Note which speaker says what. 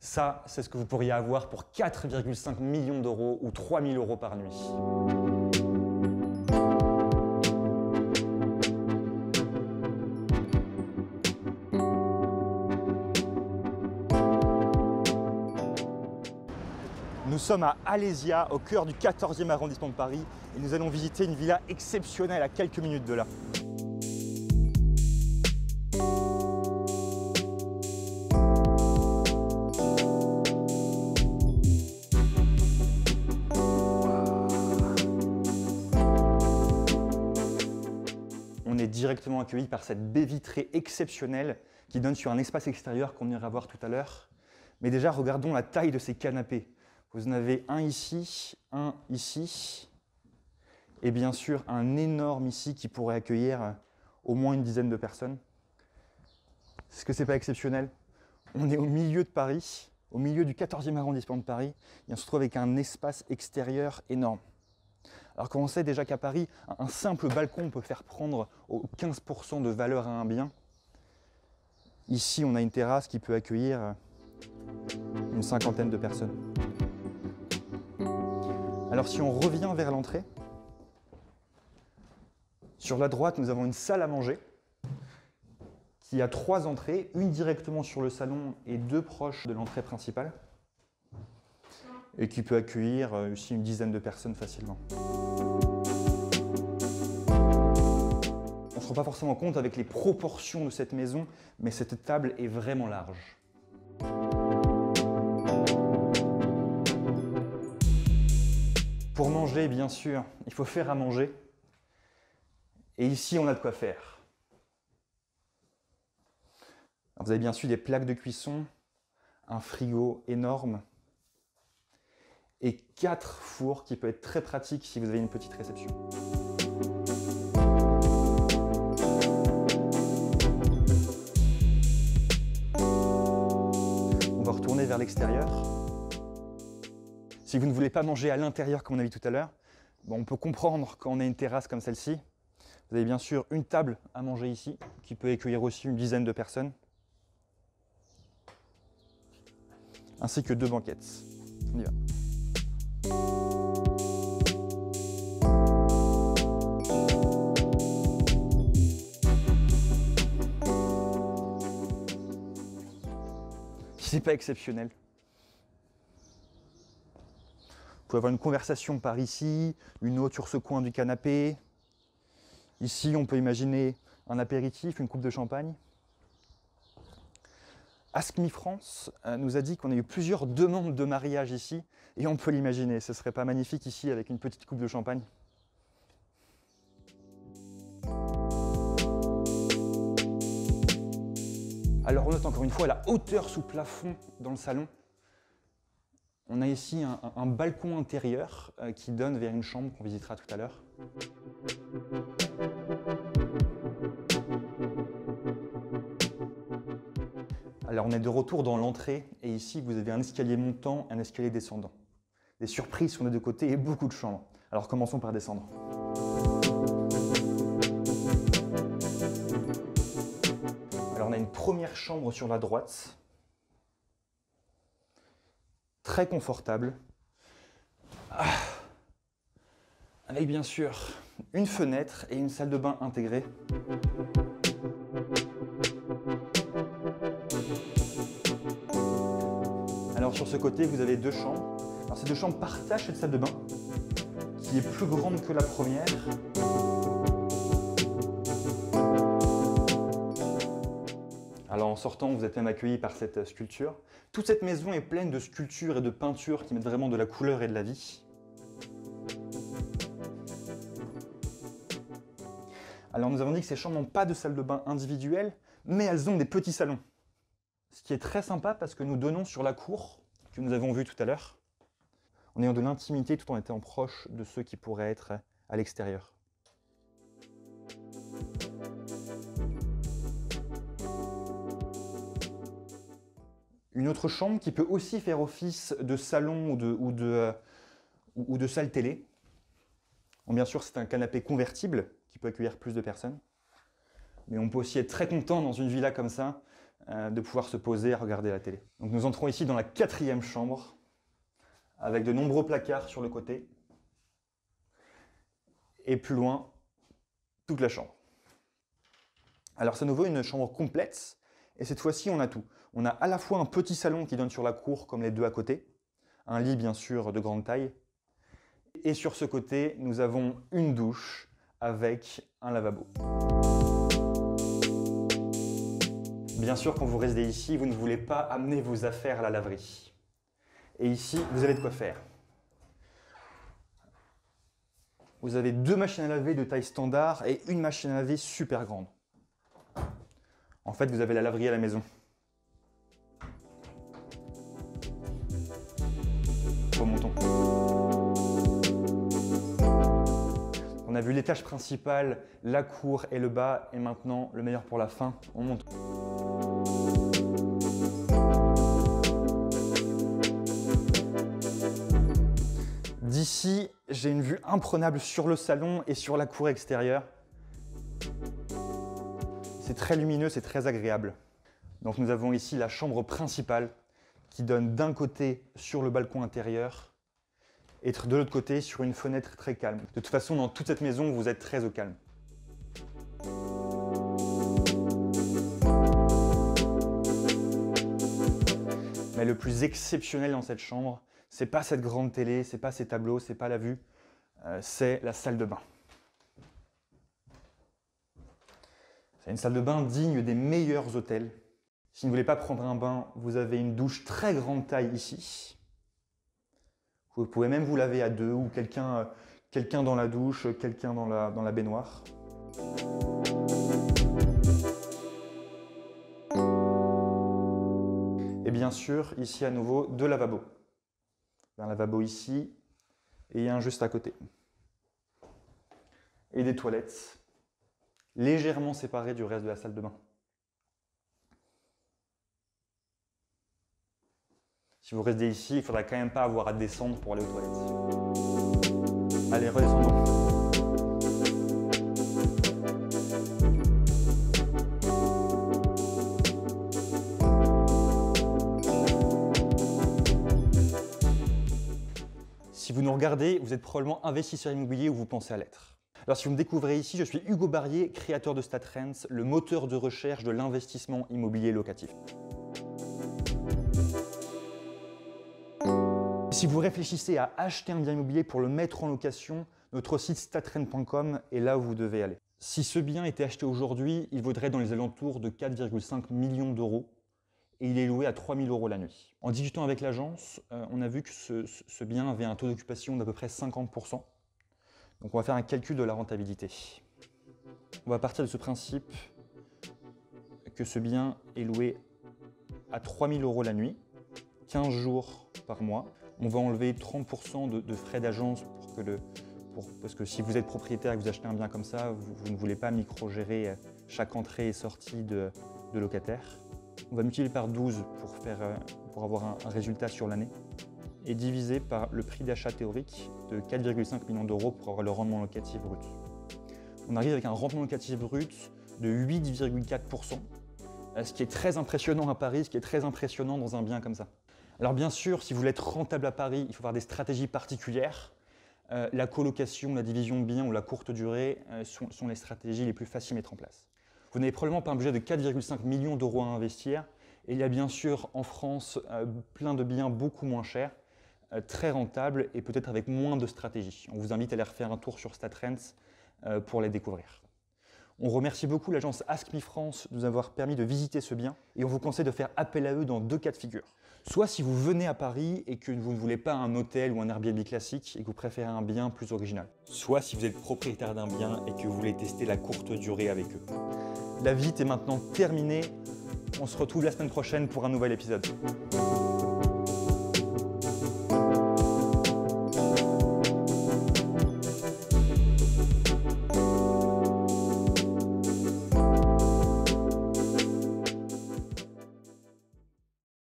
Speaker 1: Ça, c'est ce que vous pourriez avoir pour 4,5 millions d'euros ou 3 000 euros par nuit. Nous sommes à Alésia, au cœur du 14e arrondissement de Paris, et nous allons visiter une villa exceptionnelle à quelques minutes de là. On est directement accueilli par cette baie vitrée exceptionnelle qui donne sur un espace extérieur qu'on ira voir tout à l'heure. Mais déjà, regardons la taille de ces canapés. Vous en avez un ici, et bien sûr un énorme ici qui pourrait accueillir au moins une dizaine de personnes. Est-ce que c'est pas exceptionnel? On est au milieu de Paris, au milieu du 14e arrondissement de Paris, et on se trouve avec un espace extérieur énorme. Alors qu'on sait déjà qu'à Paris, un simple balcon peut faire prendre 15% de valeur à un bien. Ici, on a une terrasse qui peut accueillir une cinquantaine de personnes. Alors si on revient vers l'entrée, sur la droite, nous avons une salle à manger qui a 3 entrées, une directement sur le salon et 2 proches de l'entrée principale, et qui peut accueillir aussi une dizaine de personnes facilement. On ne se rend pas forcément compte avec les proportions de cette maison, mais cette table est vraiment large. Pour manger, bien sûr, il faut faire à manger. Et ici, on a de quoi faire. Alors, vous avez bien sûr des plaques de cuisson, un frigo énorme et 4 fours qui peut être très pratique si vous avez une petite réception. On va retourner vers l'extérieur. Si vous ne voulez pas manger à l'intérieur comme on a vu tout à l'heure, on peut comprendre quand on a une terrasse comme celle-ci. Vous avez bien sûr une table à manger ici, qui peut accueillir aussi une dizaine de personnes, ainsi que 2 banquettes. On y va. C'est pas exceptionnel. Vous pouvez avoir une conversation par ici, une autre sur ce coin du canapé. Ici, on peut imaginer un apéritif, une coupe de champagne. Ask Me France nous a dit qu'on a eu plusieurs demandes de mariage ici, et on peut l'imaginer. Ce serait pas magnifique ici avec une petite coupe de champagne? Alors on note encore une fois la hauteur sous plafond dans le salon. On a ici un balcon intérieur qui donne vers une chambre qu'on visitera tout à l'heure. Alors on est de retour dans l'entrée et ici vous avez un escalier montant et un escalier descendant. Des surprises sur les 2 côtés et beaucoup de chambres. Alors commençons par descendre. Alors on a une première chambre sur la droite. Très confortable, avec bien sûr une fenêtre et une salle de bain intégrée. Alors sur ce côté, vous avez 2 chambres. Alors ces 2 chambres partagent cette salle de bain, qui est plus grande que la première. Alors en sortant, vous êtes même accueilli par cette sculpture. Toute cette maison est pleine de sculptures et de peintures qui mettent vraiment de la couleur et de la vie. Alors nous avons dit que ces chambres n'ont pas de salle de bain individuelle, mais elles ont des petits salons. Ce qui est très sympa parce que nous donnons sur la cour que nous avons vue tout à l'heure, en ayant de l'intimité tout en étant proche de ceux qui pourraient être à l'extérieur. Une autre chambre qui peut aussi faire office de salon ou de salle télé. Bon, bien sûr, c'est un canapé convertible qui peut accueillir plus de personnes. Mais on peut aussi être très content dans une villa comme ça de pouvoir se poser et regarder la télé. Donc nous entrons ici dans la 4e chambre, avec de nombreux placards sur le côté. Et plus loin, toute la chambre. Alors c'est à nouveau une chambre complète, et cette fois-ci on a tout. On a à la fois un petit salon qui donne sur la cour, comme les deux à côté, un lit bien sûr de grande taille, et sur ce côté nous avons une douche avec un lavabo. Bien sûr, quand vous résidez ici, vous ne voulez pas amener vos affaires à la laverie. Et ici, vous avez de quoi faire. Vous avez 2 machines à laver de taille standard et une machine à laver super grande. En fait, vous avez la laverie à la maison. Remontons. On a vu l'étage principal, la cour et le bas, et maintenant, le meilleur pour la fin, on monte. D'ici, j'ai une vue imprenable sur le salon et sur la cour extérieure. C'est très lumineux, c'est très agréable. Donc nous avons ici la chambre principale qui donne d'un côté sur le balcon intérieur et de l'autre côté sur une fenêtre très calme. De toute façon, dans toute cette maison, vous êtes très au calme. Mais le plus exceptionnel dans cette chambre, c'est pas cette grande télé, c'est pas ces tableaux, c'est pas la vue, c'est la salle de bain. C'est une salle de bain digne des meilleurs hôtels. Si vous ne voulez pas prendre un bain, vous avez une douche très grande taille ici. Vous pouvez même vous laver à 2 ou quelqu'un dans la douche, quelqu'un dans la baignoire. Et bien sûr, ici à nouveau, 2 lavabos. Un lavabo ici et un juste à côté. Et des toilettes légèrement séparées du reste de la salle de bain. Si vous restez ici, il ne faudra quand même pas avoir à descendre pour aller aux toilettes. Allez, redescendons. Si vous nous regardez, vous êtes probablement investisseur immobilier ou vous pensez à l'être. Alors si vous me découvrez ici, je suis Hugo Barrier, créateur de StatTrends, le moteur de recherche de l'investissement immobilier locatif. Si vous réfléchissez à acheter un bien immobilier pour le mettre en location, notre site stattrends.com est là où vous devez aller. Si ce bien était acheté aujourd'hui, il vaudrait dans les alentours de 4,5 millions d'euros et il est loué à 3 000 € la nuit. En discutant avec l'agence, on a vu que ce bien avait un taux d'occupation d'à peu près 50%. Donc on va faire un calcul de la rentabilité. On va partir de ce principe que ce bien est loué à 3 000 € la nuit, 15 jours par mois. On va enlever 30% de frais d'agence parce que si vous être propriétaire et que vous achetez un bien comme ça, vous ne voulez pas micro-gérer chaque entrée et sortie de locataire. On va multiplier par 12 pour avoir un résultat sur l'année et diviser par le prix d'achat théorique de 4,5 millions d'euros pour avoir le rendement locatif brut. On arrive avec un rendement locatif brut de 8,4%, ce qui est très impressionnant à Paris, ce qui est très impressionnant dans un bien comme ça. Alors bien sûr, si vous voulez être rentable à Paris, il faut avoir des stratégies particulières. La colocation, la division de biens ou la courte durée sont les stratégies les plus faciles à mettre en place. Vous n'avez probablement pas un budget de 4,5 millions d'euros à investir. Et il y a bien sûr en France plein de biens beaucoup moins chers, très rentables et peut-être avec moins de stratégies. On vous invite à aller refaire un tour sur StatTrends pour les découvrir. On remercie beaucoup l'agence Ask Me France de nous avoir permis de visiter ce bien et on vous conseille de faire appel à eux dans 2 cas de figure. Soit si vous venez à Paris et que vous ne voulez pas un hôtel ou un Airbnb classique et que vous préférez un bien plus original. Soit si vous êtes propriétaire d'un bien et que vous voulez tester la courte durée avec eux. La visite est maintenant terminée. On se retrouve la semaine prochaine pour un nouvel épisode.